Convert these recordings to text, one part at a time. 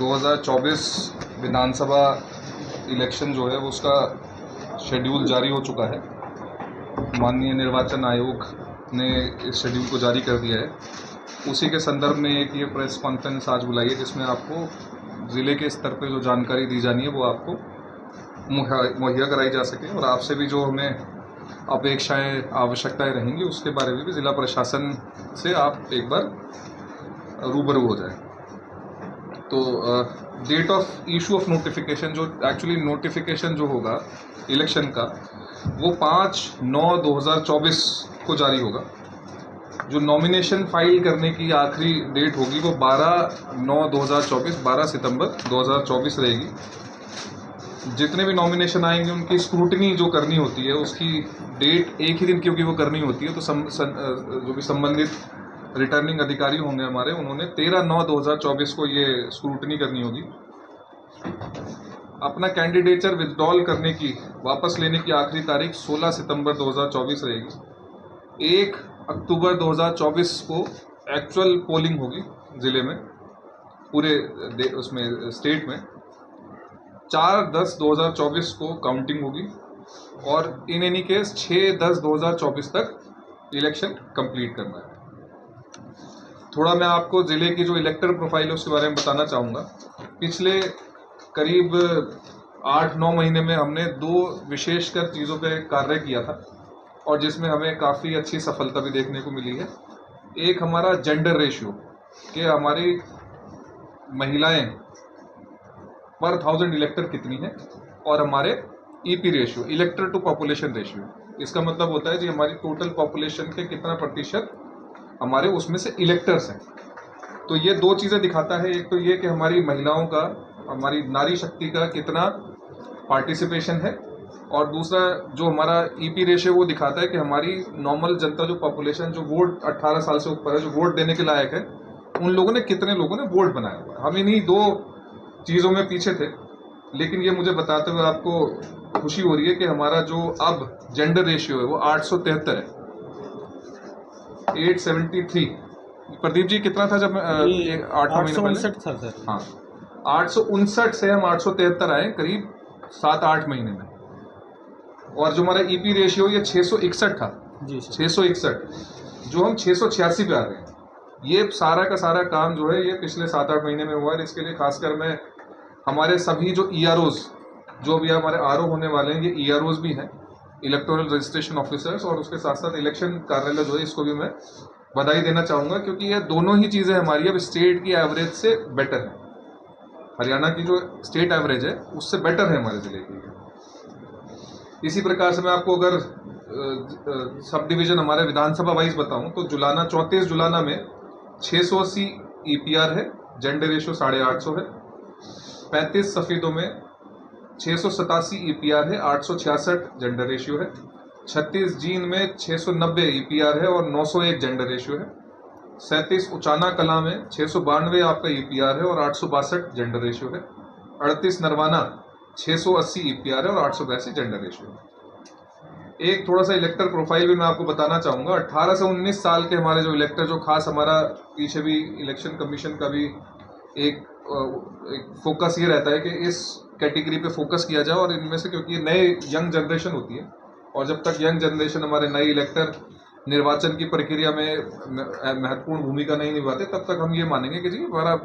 2024 विधानसभा election जो है वो उसका शेड्यूल जारी हो चुका है। माननीय निर्वाचन आयोग ने इस शेड्यूल को जारी कर दिया है। उसी के संदर्भ में एक ये प्रेस कॉन्फ्रेंस आज बुलाई है, जिसमें आपको ज़िले के स्तर पे जो जानकारी दी जानी है वो आपको मुहैया कराई जा सके, और आपसे भी जो हमें अपेक्षाएं आवश्यकताएं रहेंगी उसके बारे में भी ज़िला प्रशासन से आप एक बार रूबरू हो जाए। तो date of issue of notification, जो एक्चुअली नोटिफिकेशन जो होगा इलेक्शन का, वो 5/9/2024 को जारी होगा। जो नॉमिनेशन फाइल करने की आखिरी डेट होगी वो 12/9/2024 12 सितंबर 2024 रहेगी। जितने भी नॉमिनेशन आएंगे उनकी स्क्रूटनी जो करनी होती है उसकी डेट एक ही दिन क्योंकि वो करनी होती है, तो जो भी संबंधित रिटर्निंग अधिकारी होंगे हमारे, उन्होंने 13/9/2024 को ये स्क्रूटनी करनी होगी। अपना कैंडिडेचर विथड्रॉल करने की, वापस लेने की आखिरी तारीख 16 सितंबर 2024 रहेगी। 1 अक्टूबर 2024 को एक्चुअल पोलिंग होगी ज़िले में, पूरे उसमें स्टेट में। 4/10/2024 को काउंटिंग होगी, और इन एनी केस 6/10/2024 तक इलेक्शन कंप्लीट करना है। थोड़ा मैं आपको ज़िले की जो इलेक्टर प्रोफाइल है उसके बारे में बताना चाहूँगा। पिछले करीब 8-9 महीने में हमने 2 विशेषकर चीज़ों पे कार्य किया था, और जिसमें हमें काफ़ी अच्छी सफलता भी देखने को मिली है। एक हमारा जेंडर रेशियो, कि हमारी महिलाएं पर 1000 इलेक्टर कितनी है, और हमारे EP ratio, elector to population ratio, इसका मतलब होता है जी हमारी टोटल पॉपुलेशन के कितना प्रतिशत हमारे उसमें से इलेक्टर्स हैं। तो ये 2 चीज़ें दिखाता है। एक तो ये कि हमारी महिलाओं का, हमारी नारी शक्ति का कितना पार्टिसिपेशन है, और दूसरा जो हमारा ईपी रेशियो वो दिखाता है कि हमारी नॉर्मल जनता, जो पॉपुलेशन, जो वोट 18 साल से ऊपर है, जो वोट देने के लायक है, उन लोगों ने, कितने लोगों ने वोट बनाया हुआ है। हम इन्हीं 2 चीज़ों में पीछे थे, लेकिन ये मुझे बताते हुए आपको खुशी हो रही है कि हमारा जो अब जेंडर रेशियो है वो 873 है, 873। प्रदीप जी कितना था जब 859 था सर। हाँ, 859 से हम 873 आए करीब 7-8 महीने में। और जो हमारा ईपी रेशियो ये 661 था जी, 661, जो हम 686 पे आ रहे हैं। ये सारा का सारा काम जो है ये पिछले 7-8 महीने में हुआ है। इसके लिए खासकर मैं हमारे सभी जो EROs, जो भी हमारे RO होने वाले हैं, ये EROs भी हैं, इलेक्टोरल रजिस्ट्रेशन ऑफिसर्स, और उसके साथ साथ इलेक्शन कार्यालय जो है, इसको भी मैं बधाई देना चाहूँगा, क्योंकि ये दोनों ही चीज़ें हमारी अब स्टेट की एवरेज से बेटर है। हरियाणा की जो स्टेट एवरेज है उससे बेटर है हमारे ज़िले की। इसी प्रकार से मैं आपको अगर सब डिवीज़न हमारे विधानसभा वाइज बताऊँ तो जुलाना 34 जुलाना में 680 EPR है, जेंडर रेशियो 850 है। 35 सफीदों में 687 EPR है, 866 जेंडर रेशियो है। 36 जीन में 690 EPR है और 901 जेंडर रेशियो है। 37 उचाना कला में 692 आपका EPR है और 862 जेंडर रेशियो है। 38 नरवाना 680 EPR है और 882 जेंडर रेशियो है। एक थोड़ा सा इलेक्टर प्रोफाइल भी मैं आपको बताना चाहूँगा। 18 से 19 साल के हमारे जो इलेक्टर, जो खास हमारा पीछे भी इलेक्शन कमीशन का भी एक फोकस ये रहता है कि इस कैटेगरी पे फोकस किया जाए, और इनमें से, क्योंकि नए यंग जनरेशन होती है, और जब तक यंग जनरेशन, हमारे नए इलेक्टर निर्वाचन की प्रक्रिया में महत्वपूर्ण भूमिका नहीं निभाते, तब तक हम ये मानेंगे कि जी हमारा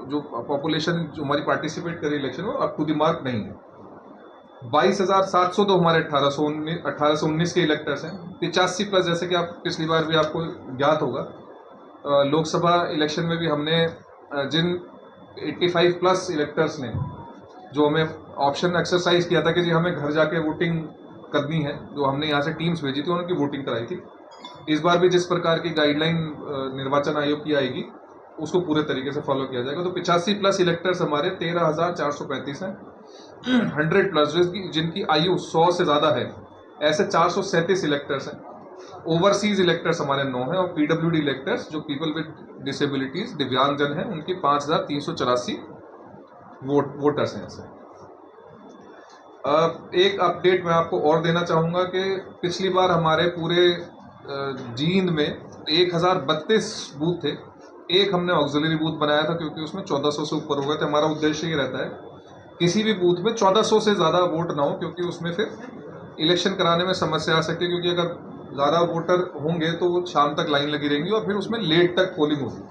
जो पॉपुलेशन जो हमारी पार्टिसिपेट करे इलेक्शन में अप टू द मार्क नहीं है। 22,700 तो हमारे 18 से 19 के इलेक्टर्स हैं। 85+, जैसे कि आप पिछली बार भी आपको ज्ञात होगा, लोकसभा इलेक्शन में भी हमने जिन 85+ इलेक्टर्स ने जो हमें ऑप्शन एक्सरसाइज किया था कि जी हमें घर जाके वोटिंग करनी है, जो हमने यहाँ से टीम्स भेजी थी, उनकी वोटिंग कराई थी। इस बार भी जिस प्रकार की गाइडलाइन निर्वाचन आयोग की आएगी उसको पूरे तरीके से फॉलो किया जाएगा। तो 85+ इलेक्टर्स हमारे 13,435 हैं। 100+, जिनकी आयु 100 से ज़्यादा है, ऐसे 437 इलेक्टर्स हैं। ओवरसीज इलेक्टर्स हमारे 9 हैं, और PWD इलेक्टर्स, जो पीपल विद डिसेबिलिटीज, दिव्यांगजन हैं, उनकी 5,384 वोटर्स हैं ऐसे। एक अपडेट मैं आपको और देना चाहूँगा कि पिछली बार हमारे पूरे जींद में 1032 बूथ थे। एक हमने ऑक्सिलरी बूथ बनाया था क्योंकि उसमें 1400 से ऊपर हो गए थे। हमारा उद्देश्य ये रहता है किसी भी बूथ में 1400 से ज़्यादा वोट ना हो, क्योंकि उसमें फिर इलेक्शन कराने में समस्या आ सकती है, क्योंकि अगर ज़्यादा वोटर होंगे तो वो शाम तक लाइन लगी रहेंगी और फिर उसमें लेट तक पोलिंग होगी।